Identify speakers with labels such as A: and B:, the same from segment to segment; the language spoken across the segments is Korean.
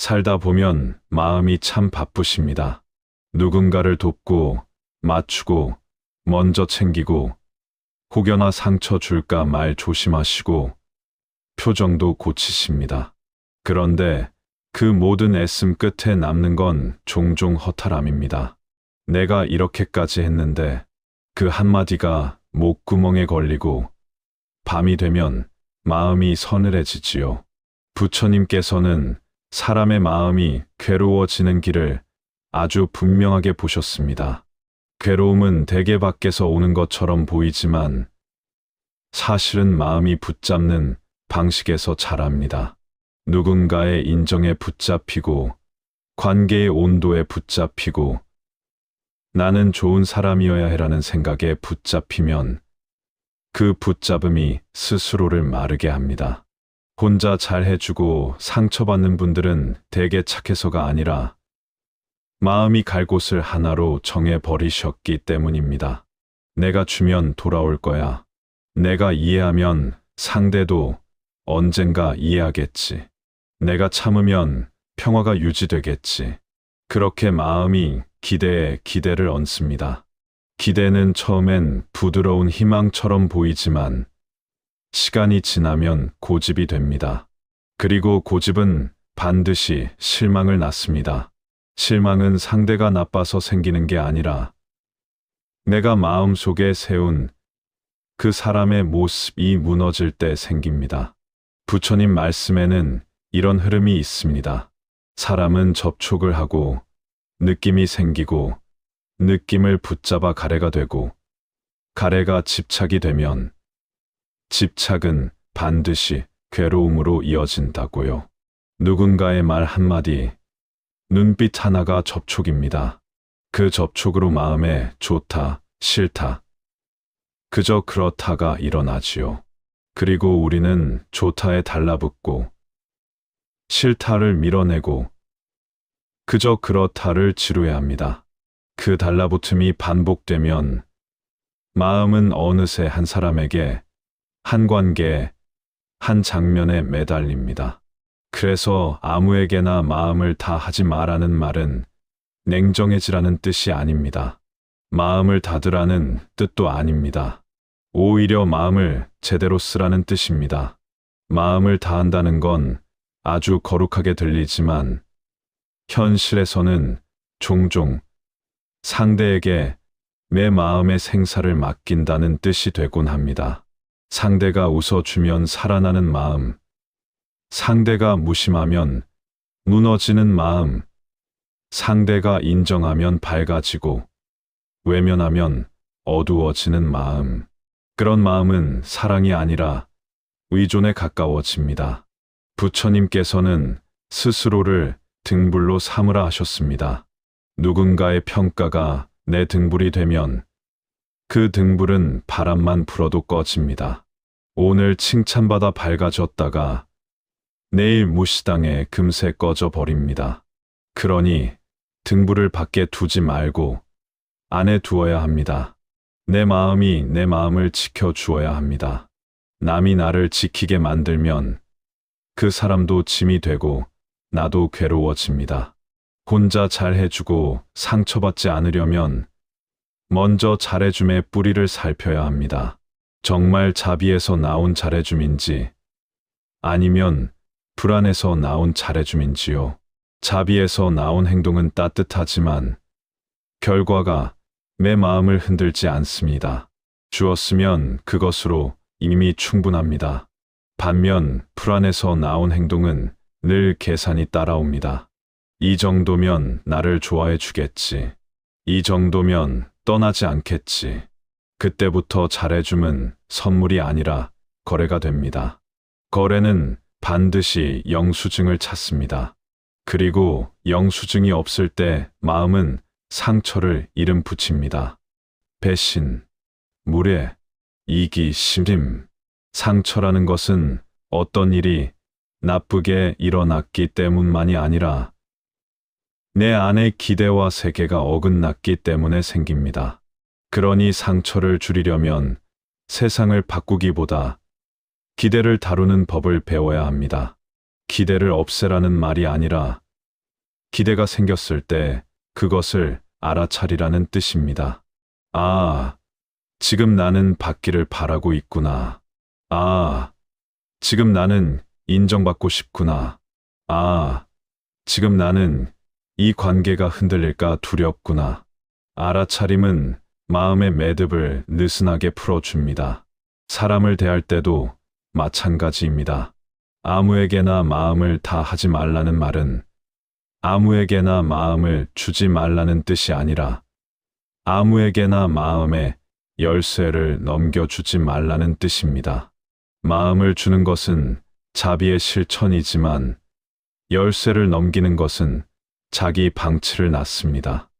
A: 살다 보면 마음이 참 바쁘십니다. 누군가를 돕고, 맞추고, 먼저 챙기고, 혹여나 상처 줄까 말 조심하시고, 표정도 고치십니다. 그런데 그 모든 애씀 끝에 남는 건 종종 허탈함입니다. 내가 이렇게까지 했는데 그 한마디가 목구멍에 걸리고 밤이 되면 마음이 서늘해지지요. 부처님께서는 사람의 마음이 괴로워지는 길을 아주 분명하게 보셨습니다. 괴로움은 대개 밖에서 오는 것처럼 보이지만 사실은 마음이 붙잡는 방식에서 자랍니다. 누군가의 인정에 붙잡히고 관계의 온도에 붙잡히고 나는 좋은 사람이어야 해라는 생각에 붙잡히면 그 붙잡음이 스스로를 마르게 합니다. 혼자 잘해주고 상처받는 분들은 대개 착해서가 아니라 마음이 갈 곳을 하나로 정해버리셨기 때문입니다. 내가 주면 돌아올 거야. 내가 이해하면 상대도 언젠가 이해하겠지. 내가 참으면 평화가 유지되겠지. 그렇게 마음이 기대에 기대를 얹습니다. 기대는 처음엔 부드러운 희망처럼 보이지만 시간이 지나면 고집이 됩니다. 그리고 고집은 반드시 실망을 낳습니다. 실망은 상대가 나빠서 생기는 게 아니라 내가 마음속에 세운 그 사람의 모습이 무너질 때 생깁니다. 부처님 말씀에는 이런 흐름이 있습니다. 사람은 접촉을 하고 느낌이 생기고 느낌을 붙잡아 가래가 되고 가래가 집착이 되면 집착은 반드시 괴로움으로 이어진다고요. 누군가의 말 한마디, 눈빛 하나가 접촉입니다. 그 접촉으로 마음에 좋다, 싫다, 그저 그렇다가 일어나지요. 그리고 우리는 좋다에 달라붙고 싫다를 밀어내고 그저 그렇다를 지루해 합니다. 그 달라붙음이 반복되면 마음은 어느새 한 사람에게, 한 관계에, 한 장면에 매달립니다. 그래서 아무에게나 마음을 다 하지 마라는 말은 냉정해지라는 뜻이 아닙니다. 마음을 닫으라는 뜻도 아닙니다. 오히려 마음을 제대로 쓰라는 뜻입니다. 마음을 다한다는 건 아주 거룩하게 들리지만 현실에서는 종종 상대에게 내 마음의 생사를 맡긴다는 뜻이 되곤 합니다. 상대가 웃어주면 살아나는 마음, 상대가 무심하면 무너지는 마음, 상대가 인정하면 밝아지고 외면하면 어두워지는 마음. 그런 마음은 사랑이 아니라 의존에 가까워집니다. 부처님께서는 스스로를 등불로 삼으라 하셨습니다. 누군가의 평가가 내 등불이 되면 그 등불은 바람만 불어도 꺼집니다. 오늘 칭찬받아 밝아졌다가 내일 무시당해 금세 꺼져 버립니다. 그러니 등불을 밖에 두지 말고 안에 두어야 합니다. 내 마음이 내 마음을 지켜주어야 합니다. 남이 나를 지키게 만들면 그 사람도 짐이 되고 나도 괴로워집니다. 혼자 잘해주고 상처받지 않으려면 먼저 잘해줌의 뿌리를 살펴야 합니다. 정말 자비에서 나온 잘해줌인지 아니면 불안에서 나온 잘해줌인지요. 자비에서 나온 행동은 따뜻하지만 결과가 내 마음을 흔들지 않습니다. 주었으면 그것으로 이미 충분합니다. 반면 불안에서 나온 행동은 늘 계산이 따라옵니다. 이 정도면 나를 좋아해 주겠지. 이 정도면 떠나지 않겠지. 그때부터 잘해줌은 선물이 아니라 거래가 됩니다. 거래는 반드시 영수증을 찾습니다. 그리고 영수증이 없을 때 마음은 상처를 이름 붙입니다. 배신, 무례, 이기심. 상처라는 것은 어떤 일이 나쁘게 일어났기 때문만이 아니라 내 안의 기대와 세계가 어긋났기 때문에 생깁니다. 그러니 상처를 줄이려면 세상을 바꾸기보다 기대를 다루는 법을 배워야 합니다. 기대를 없애라는 말이 아니라 기대가 생겼을 때 그것을 알아차리라는 뜻입니다. 아, 지금 나는 받기를 바라고 있구나. 아, 지금 나는 인정받고 싶구나. 아, 지금 나는 이 관계가 흔들릴까 두렵구나. 알아차림은 마음의 매듭을 느슨하게 풀어줍니다. 사람을 대할 때도 마찬가지입니다. 아무에게나 마음을 다 하지 말라는 말은 아무에게나 마음을 주지 말라는 뜻이 아니라 아무에게나 마음의 열쇠를 넘겨주지 말라는 뜻입니다. 마음을 주는 것은 자비의 실천이지만 열쇠를 넘기는 것은 자기 방치를 낳습니다.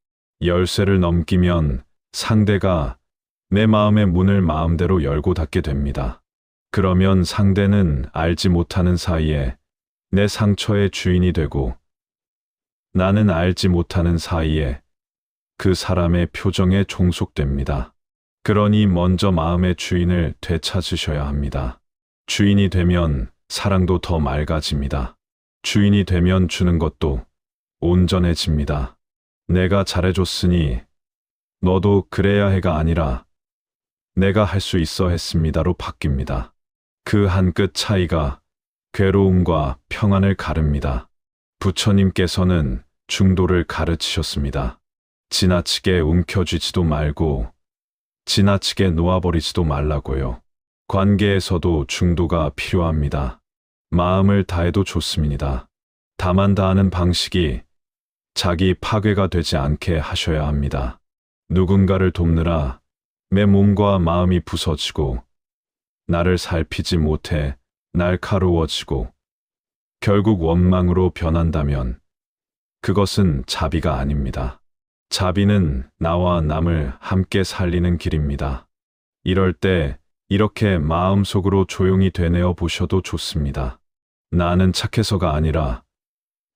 A: 열쇠를 넘기면 상대가 내 마음의 문을 마음대로 열고 닫게 됩니다. 그러면 상대는 알지 못하는 사이에 내 상처의 주인이 되고 나는 알지 못하는 사이에 그 사람의 표정에 종속됩니다. 그러니 먼저 마음의 주인을 되찾으셔야 합니다. 주인이 되면 사랑도 더 맑아집니다. 주인이 되면 주는 것도 온전해집니다. 내가 잘해줬으니 너도 그래야 해가 아니라 내가 할 수 있어 했습니다로 바뀝니다. 그 한 끗 차이가 괴로움과 평안을 가릅니다. 부처님께서는 중도를 가르치셨습니다. 지나치게 움켜쥐지도 말고 지나치게 놓아버리지도 말라고요. 관계에서도 중도가 필요합니다. 마음을 다해도 좋습니다. 다만 다하는 방식이 자기 파괴가 되지 않게 하셔야 합니다. 누군가를 돕느라 내 몸과 마음이 부서지고 나를 살피지 못해 날카로워지고 결국 원망으로 변한다면 그것은 자비가 아닙니다. 자비는 나와 남을 함께 살리는 길입니다. 이럴 때 이렇게 마음속으로 조용히 되뇌어 보셔도 좋습니다. 나는 착해서가 아니라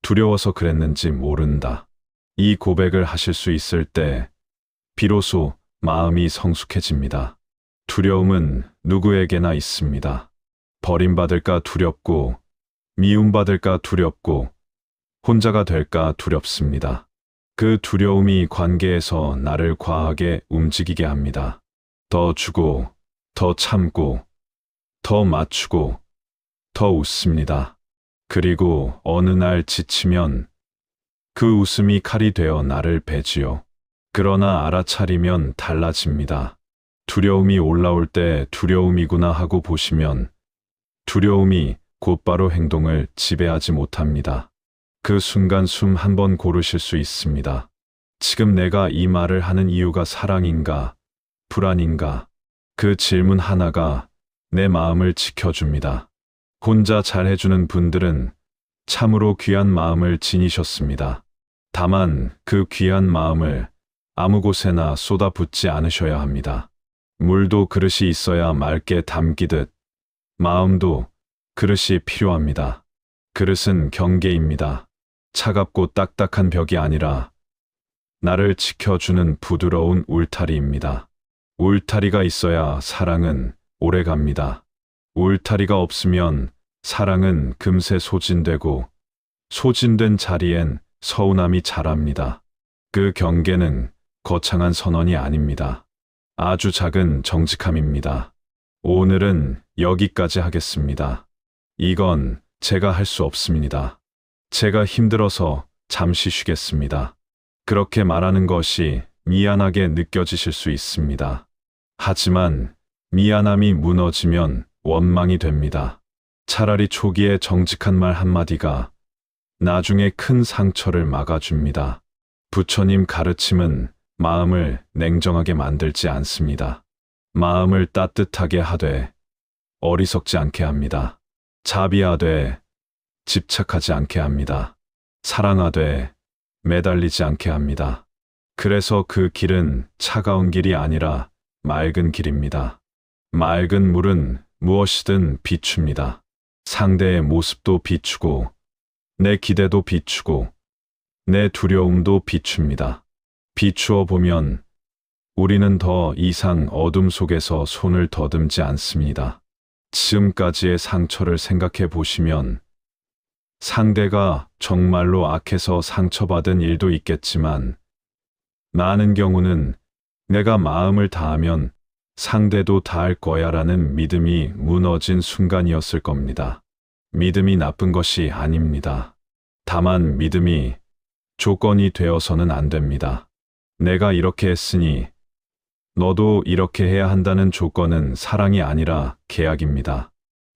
A: 두려워서 그랬는지 모른다. 이 고백을 하실 수 있을 때 비로소 마음이 성숙해집니다. 두려움은 누구에게나 있습니다. 버림받을까 두렵고 미움받을까 두렵고 혼자가 될까 두렵습니다. 그 두려움이 관계에서 나를 과하게 움직이게 합니다. 더 주고, 더 참고, 더 맞추고, 더 웃습니다. 그리고 어느 날 지치면 그 웃음이 칼이 되어 나를 베지요. 그러나 알아차리면 달라집니다. 두려움이 올라올 때 두려움이구나 하고 보시면 두려움이 곧바로 행동을 지배하지 못합니다. 그 순간 숨 한 번 고르실 수 있습니다. 지금 내가 이 말을 하는 이유가 사랑인가, 불안인가? 그 질문 하나가 내 마음을 지켜줍니다. 혼자 잘해주는 분들은 참으로 귀한 마음을 지니셨습니다. 다만 그 귀한 마음을 아무 곳에나 쏟아붓지 않으셔야 합니다. 물도 그릇이 있어야 맑게 담기듯 마음도 그릇이 필요합니다. 그릇은 경계입니다. 차갑고 딱딱한 벽이 아니라 나를 지켜주는 부드러운 울타리입니다. 울타리가 있어야 사랑은 오래갑니다. 울타리가 없으면 사랑은 금세 소진되고 소진된 자리엔 서운함이 자랍니다. 그 경계는 거창한 선언이 아닙니다. 아주 작은 정직함입니다. 오늘은 여기까지 하겠습니다. 이건 제가 할 수 없습니다. 제가 힘들어서 잠시 쉬겠습니다. 그렇게 말하는 것이 미안하게 느껴지실 수 있습니다. 하지만 미안함이 무너지면 원망이 됩니다. 차라리 초기에 정직한 말 한마디가 나중에 큰 상처를 막아줍니다. 부처님 가르침은 마음을 냉정하게 만들지 않습니다. 마음을 따뜻하게 하되 어리석지 않게 합니다. 자비하되 집착하지 않게 합니다. 사랑하되 매달리지 않게 합니다. 그래서 그 길은 차가운 길이 아니라 맑은 길입니다. 맑은 물은 무엇이든 비춥니다. 상대의 모습도 비추고 내 기대도 비추고 내 두려움도 비춥니다. 비추어 보면 우리는 더 이상 어둠 속에서 손을 더듬지 않습니다. 지금까지의 상처를 생각해 보시면 상대가 정말로 악해서 상처받은 일도 있겠지만, 많은 경우는 내가 마음을 다하면 상대도 다할 거야라는 믿음이 무너진 순간이었을 겁니다. 믿음이 나쁜 것이 아닙니다. 다만 믿음이 조건이 되어서는 안 됩니다. 내가 이렇게 했으니 너도 이렇게 해야 한다는 조건은 사랑이 아니라 계약입니다.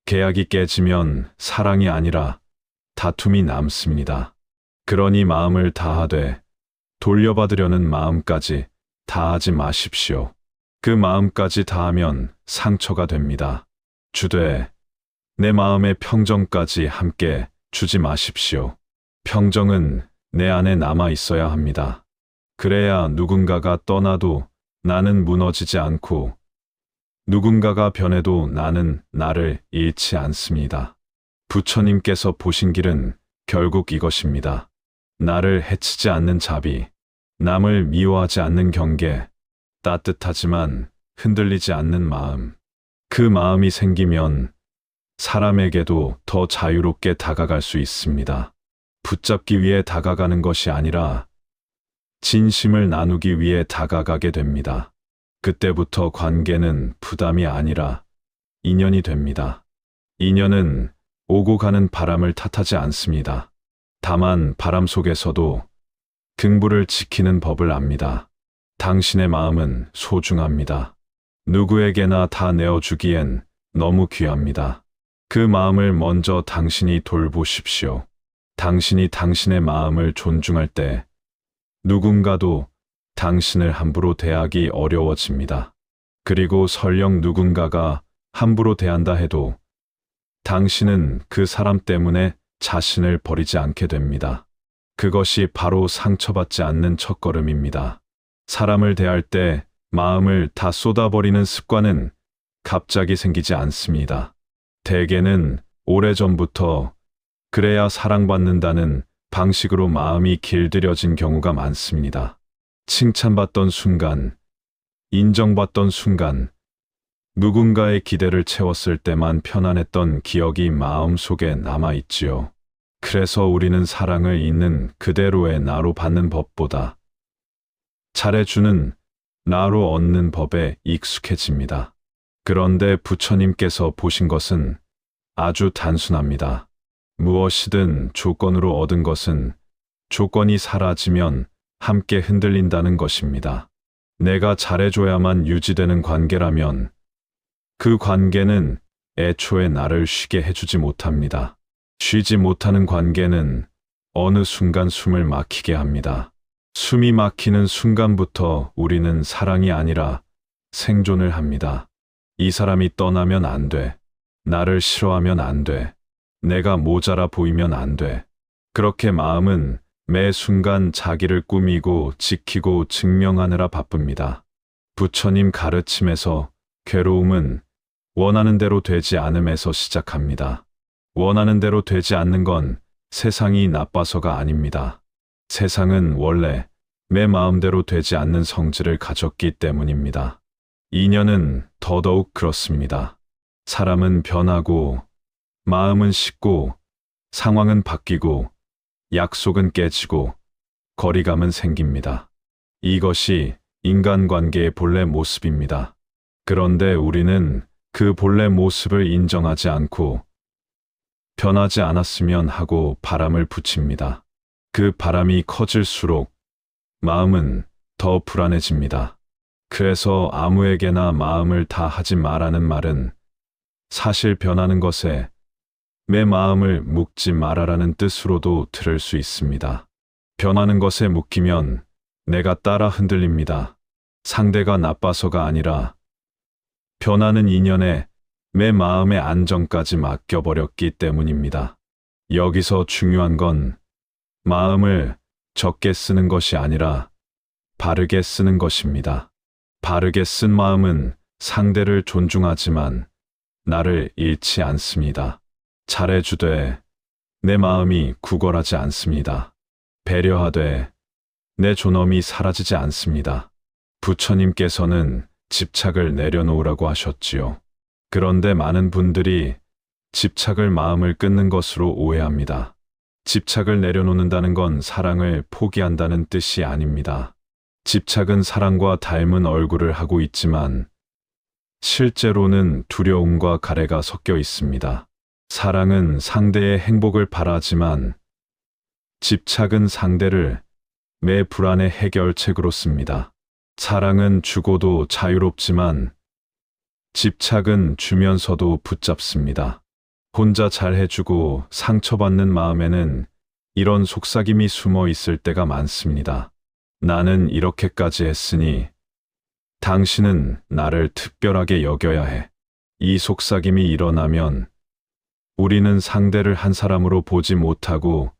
A: 계약이 깨지면 사랑이 아니라 다툼이 남습니다. 그러니 마음을 다하되 돌려받으려는 마음까지 다하지 마십시오. 그 마음까지 다하면 상처가 됩니다. 주되 내 마음의 평정까지 함께 주지 마십시오. 평정은 내 안에 남아 있어야 합니다. 그래야 누군가가 떠나도 나는 무너지지 않고 누군가가 변해도 나는 나를 잃지 않습니다. 부처님께서 보신 길은 결국 이것입니다. 나를 해치지 않는 자비, 남을 미워하지 않는 경계, 따뜻하지만 흔들리지 않는 마음. 그 마음이 생기면 사람에게도 더 자유롭게 다가갈 수 있습니다. 붙잡기 위해 다가가는 것이 아니라 진심을 나누기 위해 다가가게 됩니다. 그때부터 관계는 부담이 아니라 인연이 됩니다. 인연은 오고 가는 바람을 탓하지 않습니다. 다만 바람 속에서도 긍부를 지키는 법을 압니다. 당신의 마음은 소중합니다. 누구에게나 다 내어주기엔 너무 귀합니다. 그 마음을 먼저 당신이 돌보십시오. 당신이 당신의 마음을 존중할 때 누군가도 당신을 함부로 대하기 어려워집니다. 그리고 설령 누군가가 함부로 대한다 해도 당신은 그 사람 때문에 자신을 버리지 않게 됩니다. 그것이 바로 상처받지 않는 첫걸음입니다. 사람을 대할 때 마음을 다 쏟아버리는 습관은 갑자기 생기지 않습니다. 대개는 오래전부터 그래야 사랑받는다는 방식으로 마음이 길들여진 경우가 많습니다. 칭찬받던 순간, 인정받던 순간, 누군가의 기대를 채웠을 때만 편안했던 기억이 마음 속에 남아있지요. 그래서 우리는 사랑을 있는 그대로의 나로 받는 법보다 잘해주는 나로 얻는 법에 익숙해집니다. 그런데 부처님께서 보신 것은 아주 단순합니다. 무엇이든 조건으로 얻은 것은 조건이 사라지면 함께 흔들린다는 것입니다. 내가 잘해줘야만 유지되는 관계라면 그 관계는 애초에 나를 쉬게 해주지 못합니다. 쉬지 못하는 관계는 어느 순간 숨을 막히게 합니다. 숨이 막히는 순간부터 우리는 사랑이 아니라 생존을 합니다. 이 사람이 떠나면 안 돼. 나를 싫어하면 안 돼. 내가 모자라 보이면 안 돼. 그렇게 마음은 매 순간 자기를 꾸미고 지키고 증명하느라 바쁩니다. 부처님 가르침에서 괴로움은 원하는 대로 되지 않음에서 시작합니다. 원하는 대로 되지 않는 건 세상이 나빠서가 아닙니다. 세상은 원래 내 마음대로 되지 않는 성질을 가졌기 때문입니다. 인연은 더더욱 그렇습니다. 사람은 변하고 마음은 식고 상황은 바뀌고 약속은 깨지고 거리감은 생깁니다. 이것이 인간관계의 본래 모습입니다. 그런데 우리는 그 본래 모습을 인정하지 않고 변하지 않았으면 하고 바람을 붙입니다. 그 바람이 커질수록 마음은 더 불안해집니다. 그래서 아무에게나 마음을 다 하지 말라는 말은 사실 변하는 것에 내 마음을 묶지 말아라는 뜻으로도 들을 수 있습니다. 변하는 것에 묶이면 내가 따라 흔들립니다. 상대가 나빠서가 아니라 변하는 인연에 내 마음의 안정까지 맡겨버렸기 때문입니다. 여기서 중요한 건 마음을 적게 쓰는 것이 아니라 바르게 쓰는 것입니다. 바르게 쓴 마음은 상대를 존중하지만 나를 잃지 않습니다. 잘해주되 내 마음이 구걸하지 않습니다. 배려하되 내 존엄이 사라지지 않습니다. 부처님께서는 집착을 내려놓으라고 하셨지요. 그런데 많은 분들이 집착을 마음을 끊는 것으로 오해합니다. 집착을 내려놓는다는 건 사랑을 포기한다는 뜻이 아닙니다. 집착은 사랑과 닮은 얼굴을 하고 있지만 실제로는 두려움과 가래가 섞여 있습니다. 사랑은 상대의 행복을 바라지만 집착은 상대를 매 불안의 해결책으로 씁니다. 사랑은 주고도 자유롭지만 집착은 주면서도 붙잡습니다. 혼자 잘해주고 상처받는 마음에는 이런 속삭임이 숨어 있을 때가 많습니다. 나는 이렇게까지 했으니 당신은 나를 특별하게 여겨야 해. 이 속삭임이 일어나면 우리는 상대를 한 사람으로 보지 못하고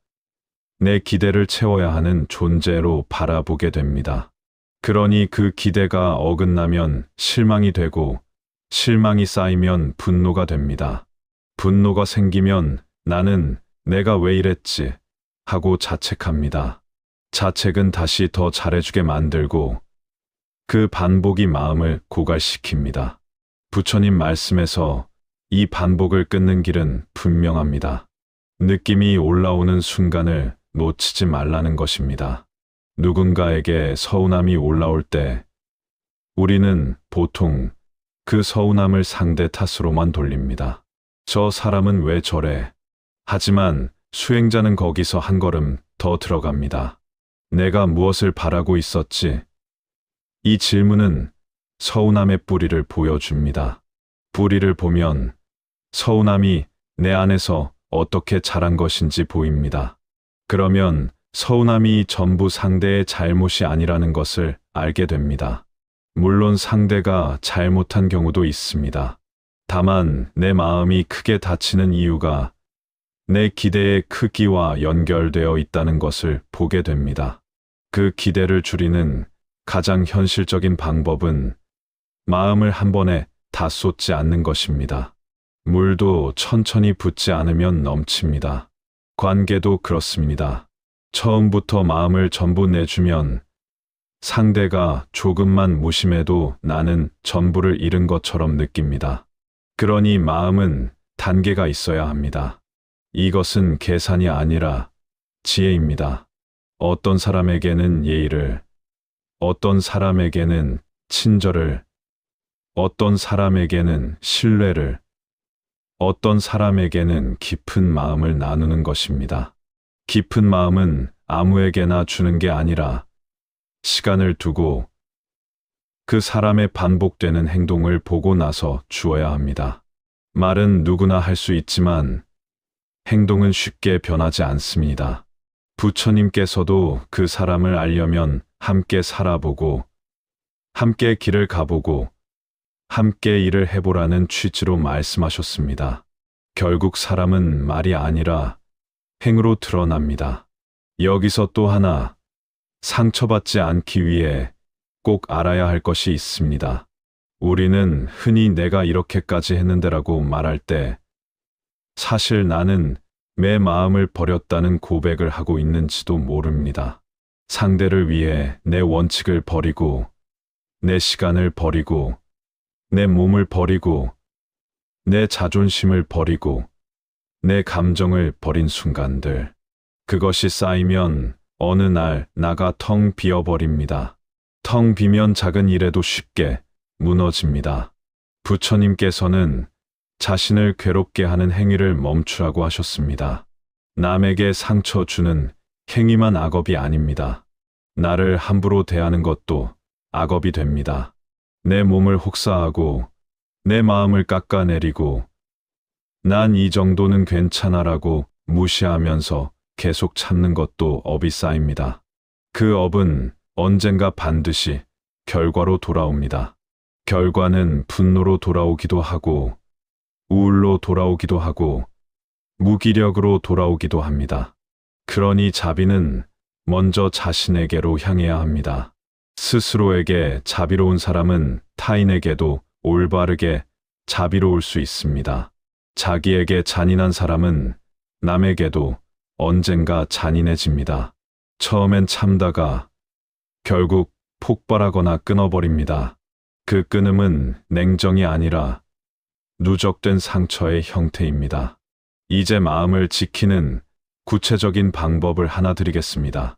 A: 내 기대를 채워야 하는 존재로 바라보게 됩니다. 그러니 그 기대가 어긋나면 실망이 되고 실망이 쌓이면 분노가 됩니다. 분노가 생기면 나는 내가 왜 이랬지 하고 자책합니다. 자책은 다시 더 잘해주게 만들고 그 반복이 마음을 고갈시킵니다. 부처님 말씀에서 이 반복을 끊는 길은 분명합니다. 느낌이 올라오는 순간을 놓치지 말라는 것입니다. 누군가에게 서운함이 올라올 때 우리는 보통 그 서운함을 상대 탓으로만 돌립니다. 저 사람은 왜 저래? 하지만 수행자는 거기서 한 걸음 더 들어갑니다. 내가 무엇을 바라고 있었지? 이 질문은 서운함의 뿌리를 보여줍니다. 뿌리를 보면 서운함이 내 안에서 어떻게 자란 것인지 보입니다. 그러면 서운함이 전부 상대의 잘못이 아니라는 것을 알게 됩니다. 물론 상대가 잘못한 경우도 있습니다. 다만 내 마음이 크게 다치는 이유가 내 기대의 크기와 연결되어 있다는 것을 보게 됩니다. 그 기대를 줄이는 가장 현실적인 방법은 마음을 한 번에 다 쏟지 않는 것입니다. 물도 천천히 붓지 않으면 넘칩니다. 관계도 그렇습니다. 처음부터 마음을 전부 내주면 상대가 조금만 무심해도 나는 전부를 잃은 것처럼 느낍니다. 그러니 마음은 단계가 있어야 합니다. 이것은 계산이 아니라 지혜입니다. 어떤 사람에게는 예의를, 어떤 사람에게는 친절을, 어떤 사람에게는 신뢰를, 어떤 사람에게는 깊은 마음을 나누는 것입니다. 깊은 마음은 아무에게나 주는 게 아니라 시간을 두고 그 사람의 반복되는 행동을 보고 나서 주어야 합니다. 말은 누구나 할 수 있지만 행동은 쉽게 변하지 않습니다. 부처님께서도 그 사람을 알려면 함께 살아보고 함께 길을 가보고 함께 일을 해보라는 취지로 말씀하셨습니다. 결국 사람은 말이 아니라 행으로 드러납니다. 여기서 또 하나 상처받지 않기 위해 꼭 알아야 할 것이 있습니다. 우리는 흔히 내가 이렇게까지 했는데라고 말할 때 사실 나는 내 마음을 버렸다는 고백을 하고 있는지도 모릅니다. 상대를 위해 내 원칙을 버리고 내 시간을 버리고 내 몸을 버리고 내 자존심을 버리고 내 감정을 버린 순간들, 그것이 쌓이면 어느 날 나가 텅 비어버립니다. 텅 비면 작은 일에도 쉽게 무너집니다. 부처님께서는 자신을 괴롭게 하는 행위를 멈추라고 하셨습니다. 남에게 상처 주는 행위만 악업이 아닙니다. 나를 함부로 대하는 것도 악업이 됩니다. 내 몸을 혹사하고 내 마음을 깎아내리고 난 이 정도는 괜찮아라고 무시하면서 계속 참는 것도 업이 쌓입니다. 그 업은 언젠가 반드시 결과로 돌아옵니다. 결과는 분노로 돌아오기도 하고 우울로 돌아오기도 하고 무기력으로 돌아오기도 합니다. 그러니 자비는 먼저 자신에게로 향해야 합니다. 스스로에게 자비로운 사람은 타인에게도 올바르게 자비로울 수 있습니다. 자기에게 잔인한 사람은 남에게도 언젠가 잔인해집니다. 처음엔 참다가 결국 폭발하거나 끊어버립니다. 그 끊음은 냉정이 아니라 누적된 상처의 형태입니다. 이제 마음을 지키는 구체적인 방법을 하나 드리겠습니다.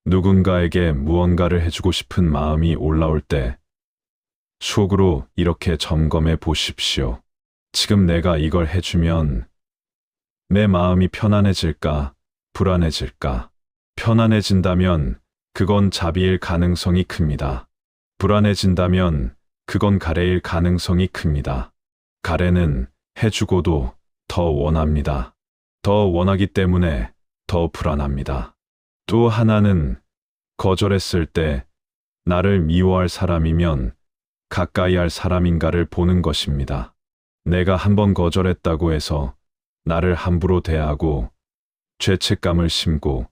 A: 누군가에게 무언가를 해주고 싶은 마음이 올라올 때 속으로 이렇게 점검해 보십시오. 지금 내가 이걸 해주면 내 마음이 편안해질까, 불안해질까? 편안해진다면 그건 자비일 가능성이 큽니다. 불안해진다면 그건 가래일 가능성이 큽니다. 가래는 해주고도 더 원합니다. 더 원하기 때문에 더 불안합니다. 또 하나는 거절했을 때 나를 미워할 사람이면 가까이 할 사람인가를 보는 것입니다. 내가 한번 거절했다고 해서 나를 함부로 대하고 죄책감을 심고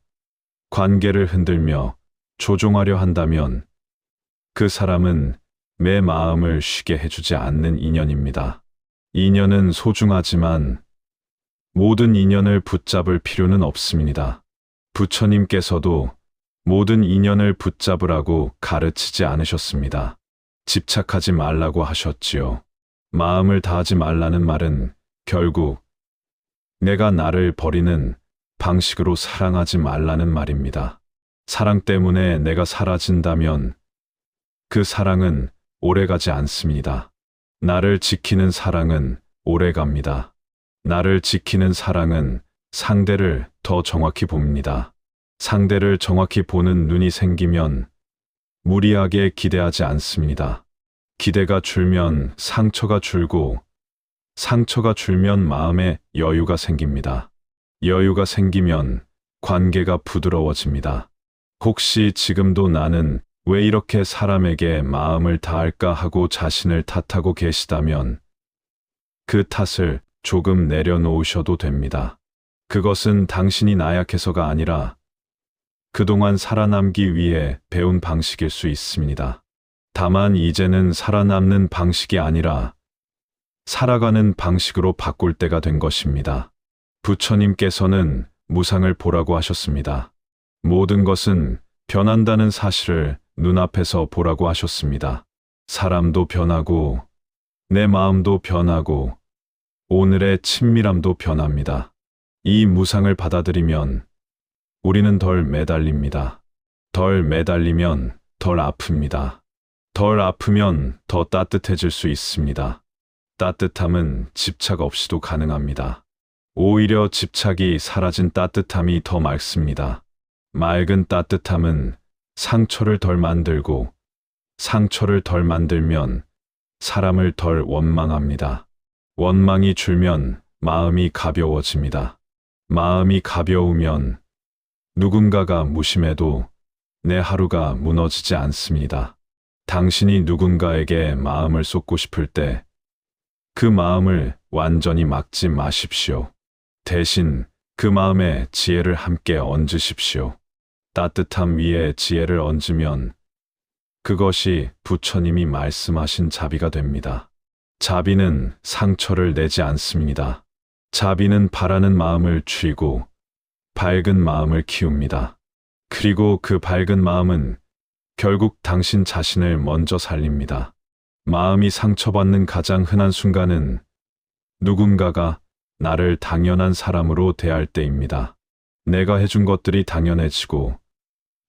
A: 관계를 흔들며 조종하려 한다면 그 사람은 내 마음을 쉬게 해주지 않는 인연입니다. 인연은 소중하지만 모든 인연을 붙잡을 필요는 없습니다. 부처님께서도 모든 인연을 붙잡으라고 가르치지 않으셨습니다. 집착하지 말라고 하셨지요. 마음을 다하지 말라는 말은 결국 내가 나를 버리는 방식으로 사랑하지 말라는 말입니다. 사랑 때문에 내가 사라진다면 그 사랑은 오래가지 않습니다. 나를 지키는 사랑은 오래갑니다. 나를 지키는 사랑은 상대를 더 정확히 봅니다. 상대를 정확히 보는 눈이 생기면 무리하게 기대하지 않습니다. 기대가 줄면 상처가 줄고 상처가 줄면 마음에 여유가 생깁니다. 여유가 생기면 관계가 부드러워집니다. 혹시 지금도 나는 왜 이렇게 사람에게 마음을 다할까 하고 자신을 탓하고 계시다면 그 탓을 조금 내려놓으셔도 됩니다. 그것은 당신이 나약해서가 아니라 그동안 살아남기 위해 배운 방식일 수 있습니다. 다만 이제는 살아남는 방식이 아니라 살아가는 방식으로 바꿀 때가 된 것입니다. 부처님께서는 무상을 보라고 하셨습니다. 모든 것은 변한다는 사실을 눈앞에서 보라고 하셨습니다. 사람도 변하고 내 마음도 변하고 오늘의 친밀함도 변합니다. 이 무상을 받아들이면 우리는 덜 매달립니다. 덜 매달리면 덜 아픕니다. 덜 아프면 더 따뜻해질 수 있습니다. 따뜻함은 집착 없이도 가능합니다. 오히려 집착이 사라진 따뜻함이 더 맑습니다. 맑은 따뜻함은 상처를 덜 만들고 상처를 덜 만들면 사람을 덜 원망합니다. 원망이 줄면 마음이 가벼워집니다. 마음이 가벼우면 누군가가 무심해도 내 하루가 무너지지 않습니다. 당신이 누군가에게 마음을 쏟고 싶을 때 그 마음을 완전히 막지 마십시오. 대신 그 마음에 지혜를 함께 얹으십시오. 따뜻함 위에 지혜를 얹으면 그것이 부처님이 말씀하신 자비가 됩니다. 자비는 상처를 내지 않습니다. 자비는 바라는 마음을 쥐고 밝은 마음을 키웁니다. 그리고 그 밝은 마음은 결국 당신 자신을 먼저 살립니다. 마음이 상처받는 가장 흔한 순간은 누군가가 나를 당연한 사람으로 대할 때입니다. 내가 해준 것들이 당연해지고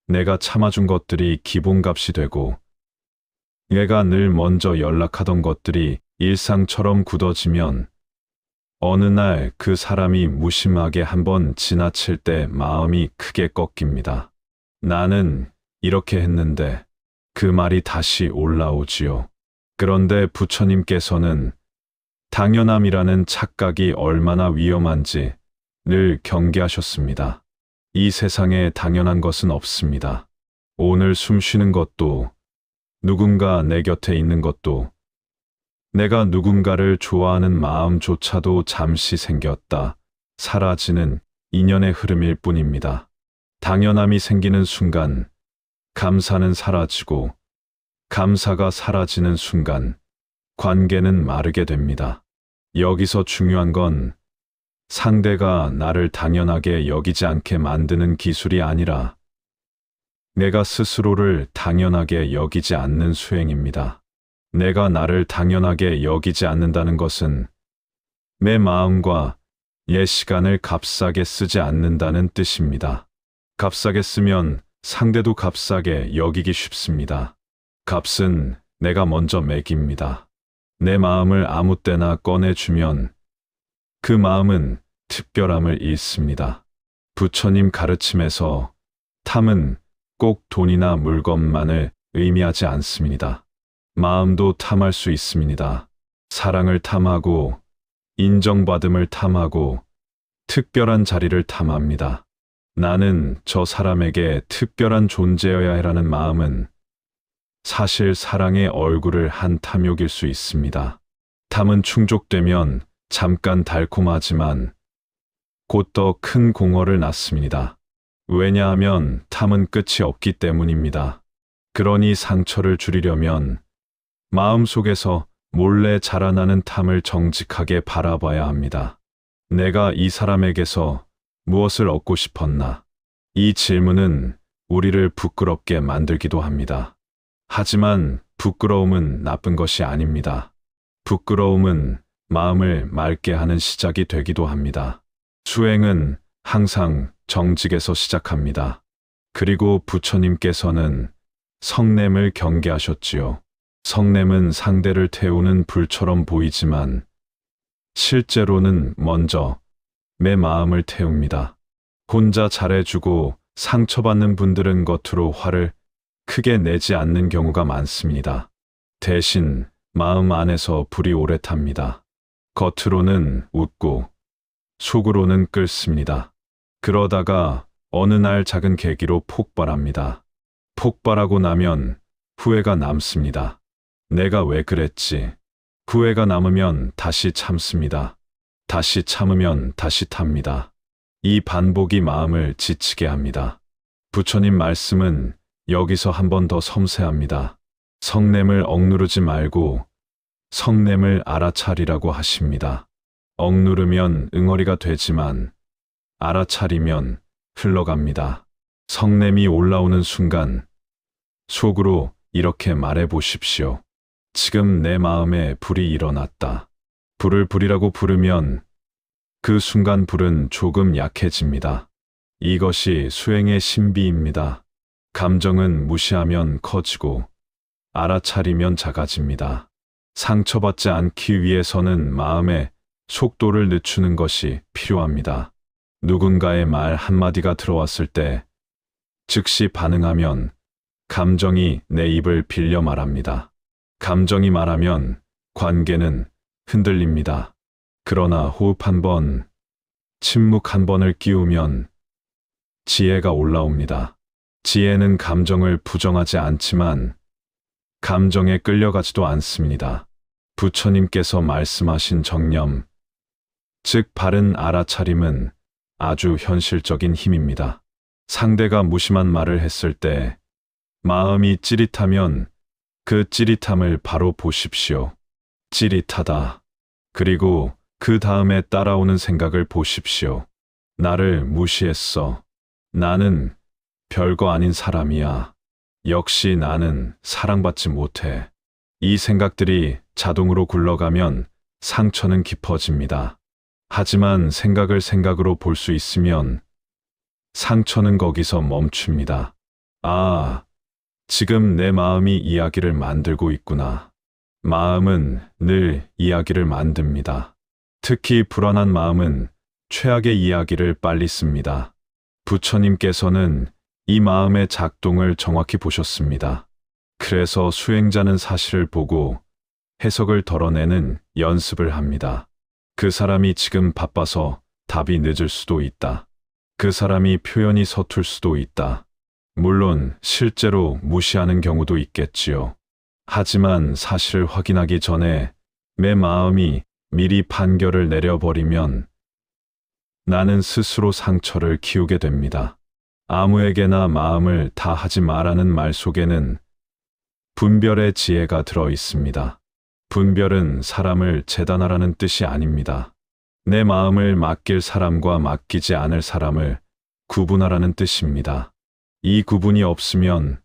A: 내가 참아준 것들이 기본값이 되고 내가 늘 먼저 연락하던 것들이 일상처럼 굳어지면 어느 날 그 사람이 무심하게 한번 지나칠 때 마음이 크게 꺾입니다. 나는 이렇게 했는데 그 말이 다시 올라오지요. 그런데 부처님께서는 당연함이라는 착각이 얼마나 위험한지 늘 경계하셨습니다. 이 세상에 당연한 것은 없습니다. 오늘 숨 쉬는 것도, 누군가 내 곁에 있는 것도, 내가 누군가를 좋아하는 마음조차도 잠시 생겼다 사라지는 인연의 흐름일 뿐입니다. 당연함이 생기는 순간 감사는 사라지고 감사가 사라지는 순간 관계는 마르게 됩니다. 여기서 중요한 건 상대가 나를 당연하게 여기지 않게 만드는 기술이 아니라 내가 스스로를 당연하게 여기지 않는 수행입니다. 내가 나를 당연하게 여기지 않는다는 것은 내 마음과 옛 시간을 값싸게 쓰지 않는다는 뜻입니다. 값싸게 쓰면 상대도 값싸게 여기기 쉽습니다. 값은 내가 먼저 매깁니다. 내 마음을 아무 때나 꺼내주면 그 마음은 특별함을 잃습니다. 부처님 가르침에서 탐은 꼭 돈이나 물건만을 의미하지 않습니다. 마음도 탐할 수 있습니다. 사랑을 탐하고 인정받음을 탐하고 특별한 자리를 탐합니다. 나는 저 사람에게 특별한 존재여야 해라는 마음은 사실 사랑의 얼굴을 한 탐욕일 수 있습니다. 탐은 충족되면 잠깐 달콤하지만 곧 더 큰 공허를 낳습니다. 왜냐하면 탐은 끝이 없기 때문입니다. 그러니 상처를 줄이려면 마음속에서 몰래 자라나는 탐을 정직하게 바라봐야 합니다. 내가 이 사람에게서 무엇을 얻고 싶었나? 이 질문은 우리를 부끄럽게 만들기도 합니다. 하지만 부끄러움은 나쁜 것이 아닙니다. 부끄러움은 마음을 맑게 하는 시작이 되기도 합니다. 수행은 항상 정직에서 시작합니다. 그리고 부처님께서는 성냄을 경계하셨지요. 성냄은 상대를 태우는 불처럼 보이지만 실제로는 먼저 내 마음을 태웁니다. 혼자 잘해주고 상처받는 분들은 겉으로 화를 크게 내지 않는 경우가 많습니다. 대신 마음 안에서 불이 오래 탑니다. 겉으로는 웃고 속으로는 끓습니다. 그러다가 어느 날 작은 계기로 폭발합니다. 폭발하고 나면 후회가 남습니다. 내가 왜 그랬지? 후회가 남으면 다시 참습니다. 다시 참으면 다시 탑니다. 이 반복이 마음을 지치게 합니다. 부처님 말씀은 여기서 한 번 더 섬세합니다. 성냄을 억누르지 말고 성냄을 알아차리라고 하십니다. 억누르면 응어리가 되지만 알아차리면 흘러갑니다. 성냄이 올라오는 순간 속으로 이렇게 말해 보십시오. 지금 내 마음에 불이 일어났다. 불을 불이라고 부르면 그 순간 불은 조금 약해집니다. 이것이 수행의 신비입니다. 감정은 무시하면 커지고 알아차리면 작아집니다. 상처받지 않기 위해서는 마음의 속도를 늦추는 것이 필요합니다. 누군가의 말 한마디가 들어왔을 때 즉시 반응하면 감정이 내 입을 빌려 말합니다. 감정이 말하면 관계는 흔들립니다. 그러나 호흡 한 번, 침묵 한 번을 끼우면 지혜가 올라옵니다. 지혜는 감정을 부정하지 않지만 감정에 끌려가지도 않습니다. 부처님께서 말씀하신 정념, 즉 바른 알아차림은 아주 현실적인 힘입니다. 상대가 무심한 말을 했을 때 마음이 찌릿하면 그 찌릿함을 바로 보십시오. 찌릿하다. 그리고 그 다음에 따라오는 생각을 보십시오. 나를 무시했어. 나는 별거 아닌 사람이야. 역시 나는 사랑받지 못해. 이 생각들이 자동으로 굴러가면 상처는 깊어집니다. 하지만 생각을 생각으로 볼 수 있으면 상처는 거기서 멈춥니다. 아, 지금 내 마음이 이야기를 만들고 있구나. 마음은 늘 이야기를 만듭니다. 특히 불안한 마음은 최악의 이야기를 빨리 씁니다. 부처님께서는 이 마음의 작동을 정확히 보셨습니다. 그래서 수행자는 사실을 보고 해석을 덜어내는 연습을 합니다. 그 사람이 지금 바빠서 답이 늦을 수도 있다. 그 사람이 표현이 서툴 수도 있다. 물론 실제로 무시하는 경우도 있겠지요. 하지만 사실을 확인하기 전에 내 마음이 미리 판결을 내려버리면 나는 스스로 상처를 키우게 됩니다. 아무에게나 마음을 다 하지 마라는 말 속에는 분별의 지혜가 들어 있습니다. 분별은 사람을 재단하라는 뜻이 아닙니다. 내 마음을 맡길 사람과 맡기지 않을 사람을 구분하라는 뜻입니다. 이 구분이 없으면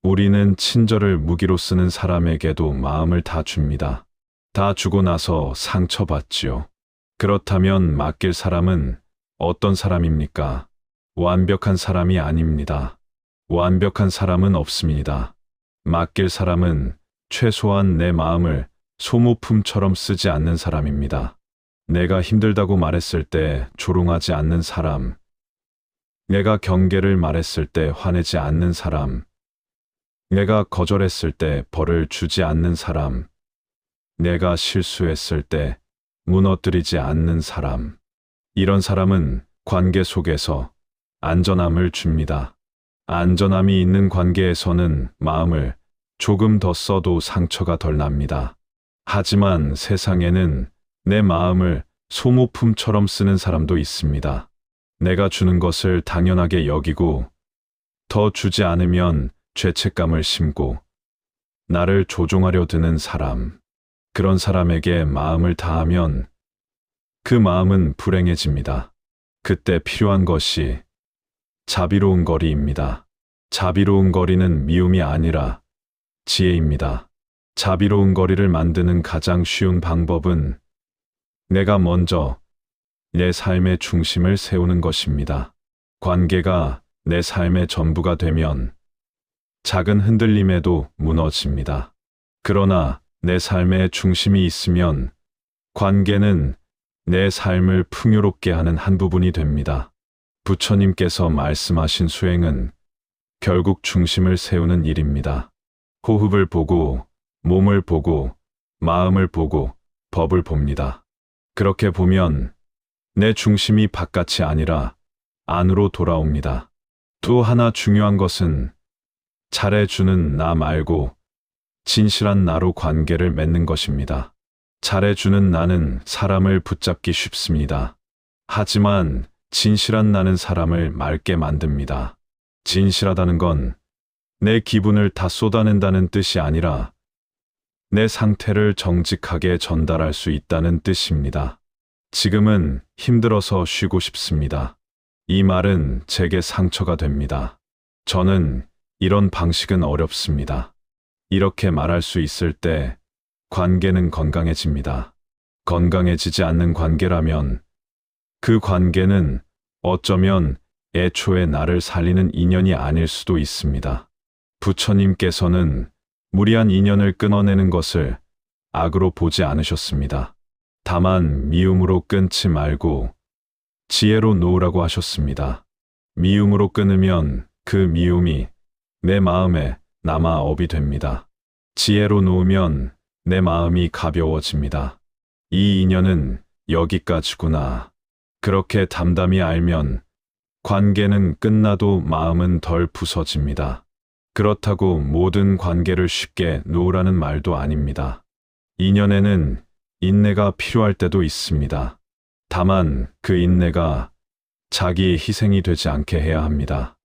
A: 우리는 친절을 무기로 쓰는 사람에게도 마음을 다 줍니다. 다 주고 나서 상처받지요. 그렇다면 맡길 사람은 어떤 사람입니까? 완벽한 사람이 아닙니다. 완벽한 사람은 없습니다. 맡길 사람은 최소한 내 마음을 소모품처럼 쓰지 않는 사람입니다. 내가 힘들다고 말했을 때 조롱하지 않는 사람, 내가 경계를 말했을 때 화내지 않는 사람, 내가 거절했을 때 벌을 주지 않는 사람, 내가 실수했을 때 무너뜨리지 않는 사람. 이런 사람은 관계 속에서 안전함을 줍니다. 안전함이 있는 관계에서는 마음을 조금 더 써도 상처가 덜 납니다. 하지만 세상에는 내 마음을 소모품처럼 쓰는 사람도 있습니다. 내가 주는 것을 당연하게 여기고 더 주지 않으면 죄책감을 심고 나를 조종하려 드는 사람. 그런 사람에게 마음을 다하면 그 마음은 불행해집니다. 그때 필요한 것이 자비로운 거리입니다. 자비로운 거리는 미움이 아니라 지혜입니다. 자비로운 거리를 만드는 가장 쉬운 방법은 내가 먼저 내 삶의 중심을 세우는 것입니다. 관계가 내 삶의 전부가 되면 작은 흔들림에도 무너집니다. 그러나 내 삶의 중심이 있으면 관계는 내 삶을 풍요롭게 하는 한 부분이 됩니다. 부처님께서 말씀하신 수행은 결국 중심을 세우는 일입니다. 호흡을 보고, 몸을 보고, 마음을 보고, 법을 봅니다. 그렇게 보면 내 중심이 바깥이 아니라 안으로 돌아옵니다. 또 하나 중요한 것은 잘해주는 나 말고 진실한 나로 관계를 맺는 것입니다. 잘해주는 나는 사람을 붙잡기 쉽습니다. 하지만 진실한 나는 사람을 맑게 만듭니다. 진실하다는 건 내 기분을 다 쏟아낸다는 뜻이 아니라 내 상태를 정직하게 전달할 수 있다는 뜻입니다. 지금은 힘들어서 쉬고 싶습니다. 이 말은 제게 상처가 됩니다. 저는 이런 방식은 어렵습니다. 이렇게 말할 수 있을 때 관계는 건강해집니다. 건강해지지 않는 관계라면 그 관계는 어쩌면 애초에 나를 살리는 인연이 아닐 수도 있습니다. 부처님께서는 무리한 인연을 끊어내는 것을 악으로 보지 않으셨습니다. 다만 미움으로 끊지 말고 지혜로 놓으라고 하셨습니다. 미움으로 끊으면 그 미움이 내 마음에 남아 업이 됩니다. 지혜로 놓으면 내 마음이 가벼워집니다. 이 인연은 여기까지구나. 그렇게 담담히 알면 관계는 끝나도 마음은 덜 부서집니다. 그렇다고 모든 관계를 쉽게 놓으라는 말도 아닙니다. 인연에는 인내가 필요할 때도 있습니다. 다만 그 인내가 자기의 희생이 되지 않게 해야 합니다.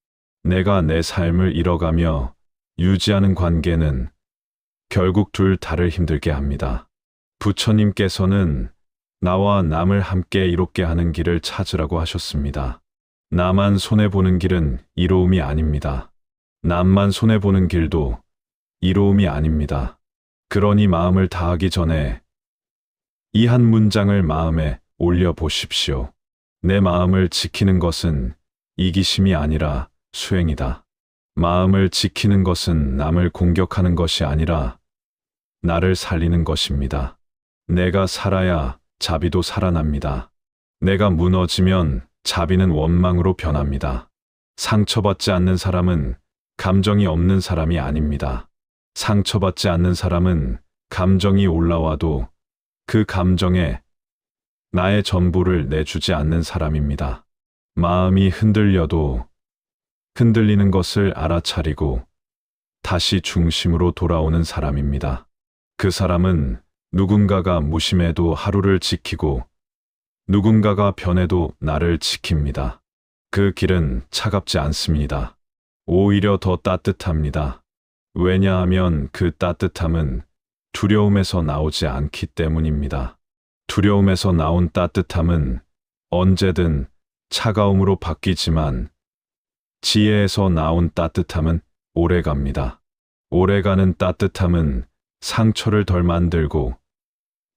A: 내가 내 삶을 잃어가며 유지하는 관계는 결국 둘 다를 힘들게 합니다. 부처님께서는 나와 남을 함께 이롭게 하는 길을 찾으라고 하셨습니다. 나만 손해보는 길은 이로움이 아닙니다. 남만 손해보는 길도 이로움이 아닙니다. 그러니 마음을 다하기 전에 이 한 문장을 마음에 올려보십시오. 내 마음을 지키는 것은 이기심이 아니라 수행이다. 마음을 지키는 것은 남을 공격하는 것이 아니라 나를 살리는 것입니다. 내가 살아야 자비도 살아납니다. 내가 무너지면 자비는 원망으로 변합니다. 상처받지 않는 사람은 감정이 없는 사람이 아닙니다. 상처받지 않는 사람은 감정이 올라와도 그 감정에 나의 전부를 내주지 않는 사람입니다. 마음이 흔들려도 흔들리는 것을 알아차리고 다시 중심으로 돌아오는 사람입니다. 그 사람은 누군가가 무심해도 하루를 지키고 누군가가 변해도 나를 지킵니다. 그 길은 차갑지 않습니다. 오히려 더 따뜻합니다. 왜냐하면 그 따뜻함은 두려움에서 나오지 않기 때문입니다. 두려움에서 나온 따뜻함은 언제든 차가움으로 바뀌지만 지혜에서 나온 따뜻함은 오래갑니다. 오래가는 따뜻함은 상처를 덜 만들고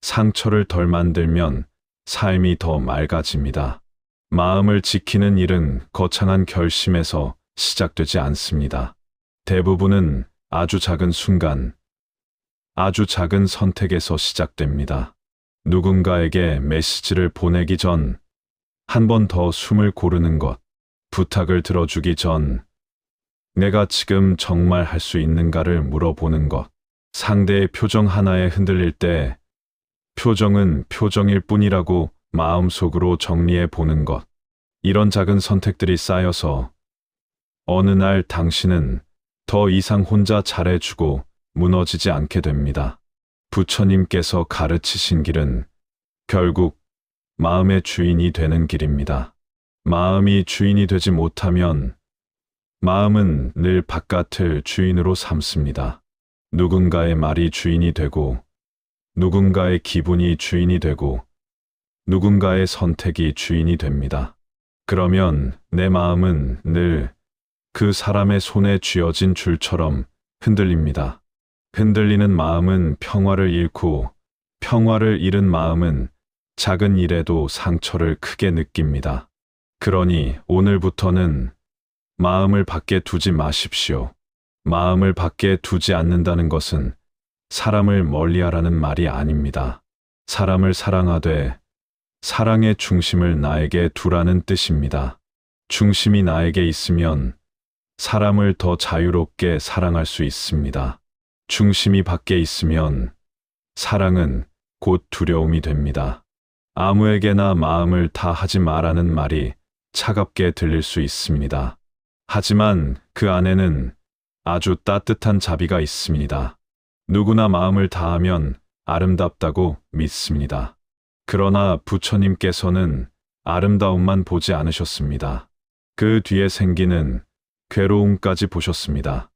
A: 상처를 덜 만들면 삶이 더 맑아집니다. 마음을 지키는 일은 거창한 결심에서 시작되지 않습니다. 대부분은 아주 작은 순간, 아주 작은 선택에서 시작됩니다. 누군가에게 메시지를 보내기 전, 한 번 더 숨을 고르는 것, 부탁을 들어주기 전, 내가 지금 정말 할 수 있는가를 물어보는 것, 상대의 표정 하나에 흔들릴 때, 표정은 표정일 뿐이라고 마음속으로 정리해 보는 것, 이런 작은 선택들이 쌓여서 어느 날 당신은 더 이상 혼자 잘해주고 무너지지 않게 됩니다. 부처님께서 가르치신 길은 결국 마음의 주인이 되는 길입니다. 마음이 주인이 되지 못하면 마음은 늘 바깥을 주인으로 삼습니다. 누군가의 말이 주인이 되고, 누군가의 기분이 주인이 되고, 누군가의 선택이 주인이 됩니다. 그러면 내 마음은 늘 그 사람의 손에 쥐어진 줄처럼 흔들립니다. 흔들리는 마음은 평화를 잃고, 평화를 잃은 마음은 작은 일에도 상처를 크게 느낍니다. 그러니 오늘부터는 마음을 밖에 두지 마십시오. 마음을 밖에 두지 않는다는 것은 사람을 멀리하라는 말이 아닙니다. 사람을 사랑하되 사랑의 중심을 나에게 두라는 뜻입니다. 중심이 나에게 있으면 사람을 더 자유롭게 사랑할 수 있습니다. 중심이 밖에 있으면 사랑은 곧 두려움이 됩니다. 아무에게나 마음을 다 하지 마라는 말이 차갑게 들릴 수 있습니다. 하지만 그 안에는 아주 따뜻한 자비가 있습니다. 누구나 마음을 다하면 아름답다고 믿습니다. 그러나 부처님께서는 아름다움만 보지 않으셨습니다. 그 뒤에 생기는 괴로움까지 보셨습니다.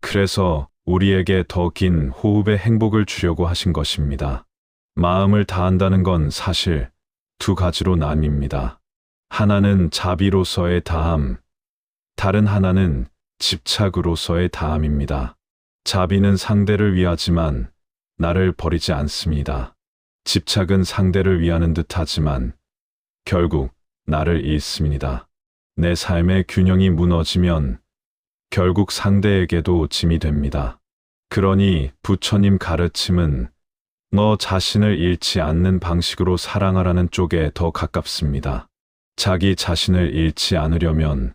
A: 그래서 우리에게 더 긴 호흡의 행복을 주려고 하신 것입니다. 마음을 다한다는 건 사실 두 가지로 나뉩니다. 하나는 자비로서의 다함, 다른 하나는 집착으로서의 다함입니다. 자비는 상대를 위하지만 나를 버리지 않습니다. 집착은 상대를 위하는 듯 하지만 결국 나를 잃습니다. 내 삶의 균형이 무너지면 결국 상대에게도 짐이 됩니다. 그러니 부처님 가르침은 너 자신을 잃지 않는 방식으로 사랑하라는 쪽에 더 가깝습니다. 자기 자신을 잃지 않으려면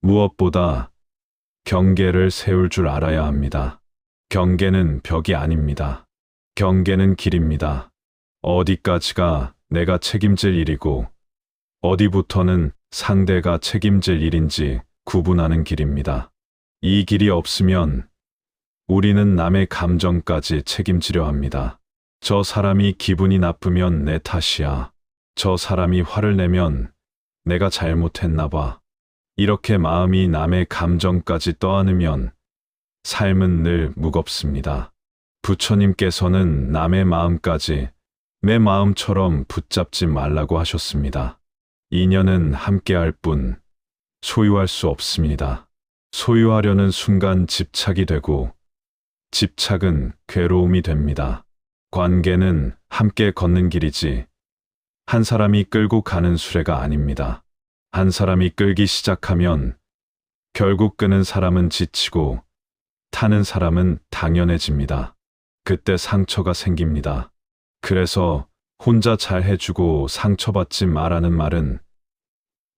A: 무엇보다 경계를 세울 줄 알아야 합니다. 경계는 벽이 아닙니다. 경계는 길입니다. 어디까지가 내가 책임질 일이고 어디부터는 상대가 책임질 일인지 구분하는 길입니다. 이 길이 없으면 우리는 남의 감정까지 책임지려 합니다. 저 사람이 기분이 나쁘면 내 탓이야. 저 사람이 화를 내면 내가 잘못했나 봐. 이렇게 마음이 남의 감정까지 떠안으면 삶은 늘 무겁습니다. 부처님께서는 남의 마음까지 내 마음처럼 붙잡지 말라고 하셨습니다. 인연은 함께할 뿐 소유할 수 없습니다. 소유하려는 순간 집착이 되고 집착은 괴로움이 됩니다. 관계는 함께 걷는 길이지 한 사람이 끌고 가는 수레가 아닙니다. 한 사람이 끌기 시작하면 결국 끄는 사람은 지치고 타는 사람은 당연해집니다. 그때 상처가 생깁니다. 그래서 혼자 잘 해주고 상처받지 마라는 말은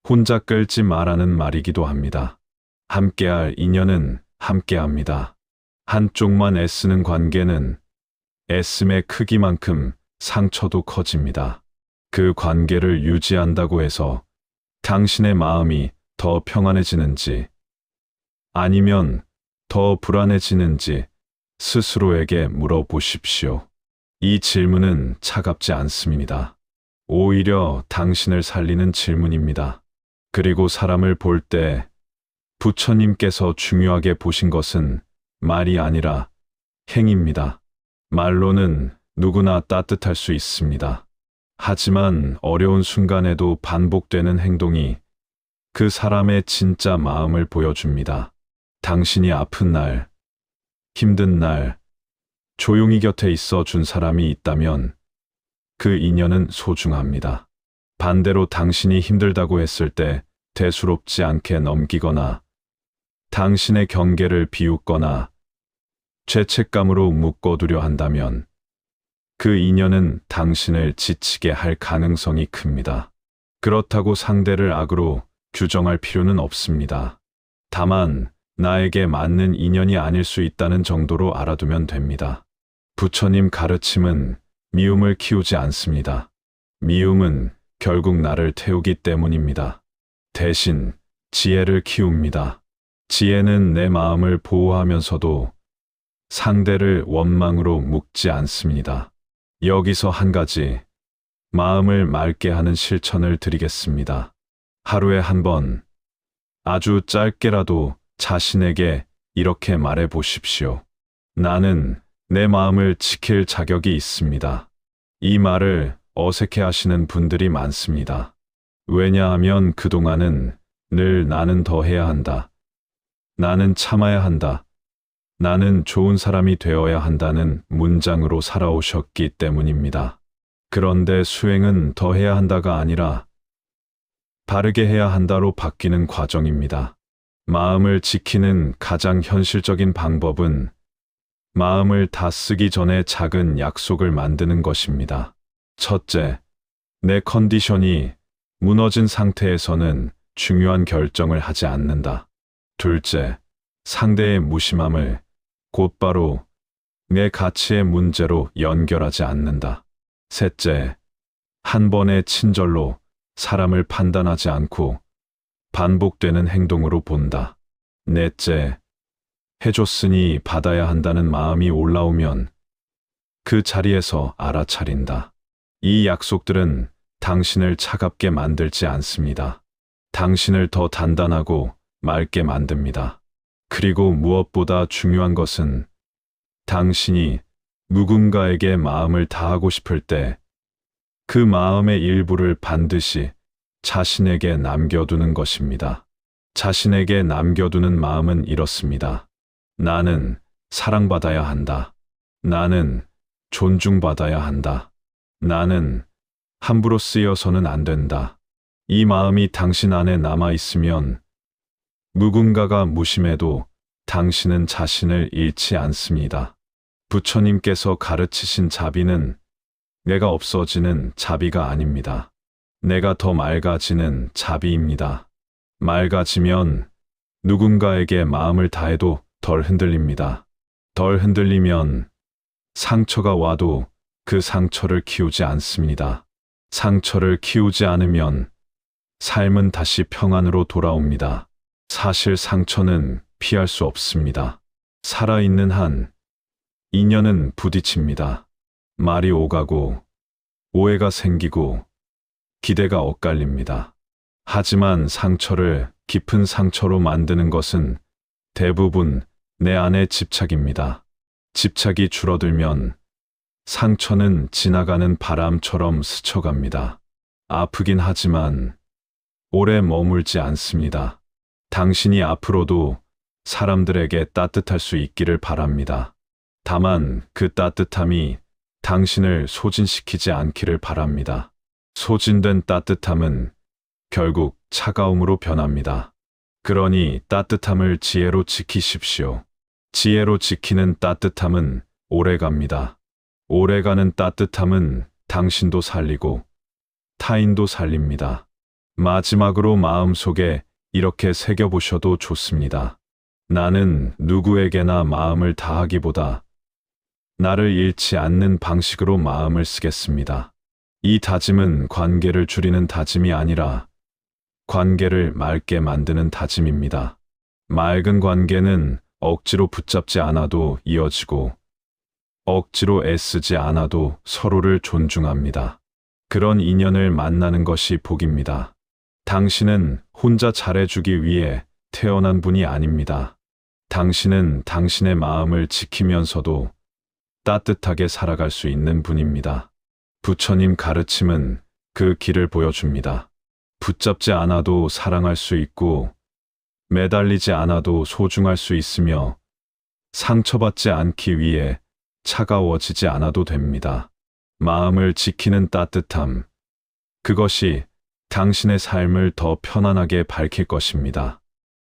A: 혼자 끌지 마라는 말이기도 합니다. 함께할 인연은 함께합니다. 한쪽만 애쓰는 관계는 애씀의 크기만큼 상처도 커집니다. 그 관계를 유지한다고 해서 당신의 마음이 더 평안해지는지 아니면 더 불안해지는지 스스로에게 물어보십시오. 이 질문은 차갑지 않습니다. 오히려 당신을 살리는 질문입니다. 그리고 사람을 볼 때 부처님께서 중요하게 보신 것은 말이 아니라 행입니다. 말로는 누구나 따뜻할 수 있습니다. 하지만 어려운 순간에도 반복되는 행동이 그 사람의 진짜 마음을 보여줍니다. 당신이 아픈 날, 힘든 날, 조용히 곁에 있어 준 사람이 있다면 그 인연은 소중합니다. 반대로 당신이 힘들다고 했을 때 대수롭지 않게 넘기거나 당신의 경계를 비웃거나 죄책감으로 묶어두려 한다면 그 인연은 당신을 지치게 할 가능성이 큽니다. 그렇다고 상대를 악으로 규정할 필요는 없습니다. 다만 나에게 맞는 인연이 아닐 수 있다는 정도로 알아두면 됩니다. 부처님 가르침은 미움을 키우지 않습니다. 미움은 결국 나를 태우기 때문입니다. 대신 지혜를 키웁니다. 지혜는 내 마음을 보호하면서도 상대를 원망으로 묶지 않습니다. 여기서 한 가지 마음을 맑게 하는 실천을 드리겠습니다. 하루에 한 번 아주 짧게라도 자신에게 이렇게 말해 보십시오. 나는 내 마음을 지킬 자격이 있습니다. 이 말을 어색해 하시는 분들이 많습니다. 왜냐하면 그동안은 늘 나는 더 해야 한다. 나는 참아야 한다. 나는 좋은 사람이 되어야 한다는 문장으로 살아오셨기 때문입니다. 그런데 수행은 더 해야 한다가 아니라 바르게 해야 한다로 바뀌는 과정입니다. 마음을 지키는 가장 현실적인 방법은 마음을 다 쓰기 전에 작은 약속을 만드는 것입니다. 첫째, 내 컨디션이 무너진 상태에서는 중요한 결정을 하지 않는다. 둘째, 상대의 무심함을 곧바로 내 가치의 문제로 연결하지 않는다. 셋째, 한 번의 친절로 사람을 판단하지 않고 반복되는 행동으로 본다. 넷째, 해줬으니 받아야 한다는 마음이 올라오면 그 자리에서 알아차린다. 이 약속들은 당신을 차갑게 만들지 않습니다. 당신을 더 단단하고 맑게 만듭니다. 그리고 무엇보다 중요한 것은 당신이 누군가에게 마음을 다하고 싶을 때 그 마음의 일부를 반드시 자신에게 남겨두는 것입니다. 자신에게 남겨두는 마음은 이렇습니다. 나는 사랑받아야 한다. 나는 존중받아야 한다. 나는 함부로 쓰여서는 안 된다. 이 마음이 당신 안에 남아 있으면 누군가가 무심해도 당신은 자신을 잃지 않습니다. 부처님께서 가르치신 자비는 내가 없어지는 자비가 아닙니다. 내가 더 맑아지는 자비입니다. 맑아지면 누군가에게 마음을 다해도 덜 흔들립니다. 덜 흔들리면 상처가 와도 그 상처를 키우지 않습니다. 상처를 키우지 않으면 삶은 다시 평안으로 돌아옵니다. 사실 상처는 피할 수 없습니다. 살아있는 한 인연은 부딪힙니다. 말이 오가고 오해가 생기고 기대가 엇갈립니다. 하지만 상처를 깊은 상처로 만드는 것은 대부분 내 안의 집착입니다. 집착이 줄어들면 상처는 지나가는 바람처럼 스쳐갑니다. 아프긴 하지만 오래 머물지 않습니다. 당신이 앞으로도 사람들에게 따뜻할 수 있기를 바랍니다. 다만 그 따뜻함이 당신을 소진시키지 않기를 바랍니다. 소진된 따뜻함은 결국 차가움으로 변합니다. 그러니 따뜻함을 지혜로 지키십시오. 지혜로 지키는 따뜻함은 오래갑니다. 오래가는 따뜻함은 당신도 살리고 타인도 살립니다. 마지막으로 마음속에 이렇게 새겨보셔도 좋습니다. 나는 누구에게나 마음을 다하기보다 나를 잃지 않는 방식으로 마음을 쓰겠습니다. 이 다짐은 관계를 줄이는 다짐이 아니라 관계를 맑게 만드는 다짐입니다. 맑은 관계는 억지로 붙잡지 않아도 이어지고 억지로 애쓰지 않아도 서로를 존중합니다. 그런 인연을 만나는 것이 복입니다. 당신은 혼자 잘해주기 위해 태어난 분이 아닙니다. 당신은 당신의 마음을 지키면서도 따뜻하게 살아갈 수 있는 분입니다. 부처님 가르침은 그 길을 보여줍니다. 붙잡지 않아도 사랑할 수 있고 매달리지 않아도 소중할 수 있으며 상처받지 않기 위해 차가워지지 않아도 됩니다. 마음을 지키는 따뜻함. 그것이 당신의 삶을 더 편안하게 밝힐 것입니다.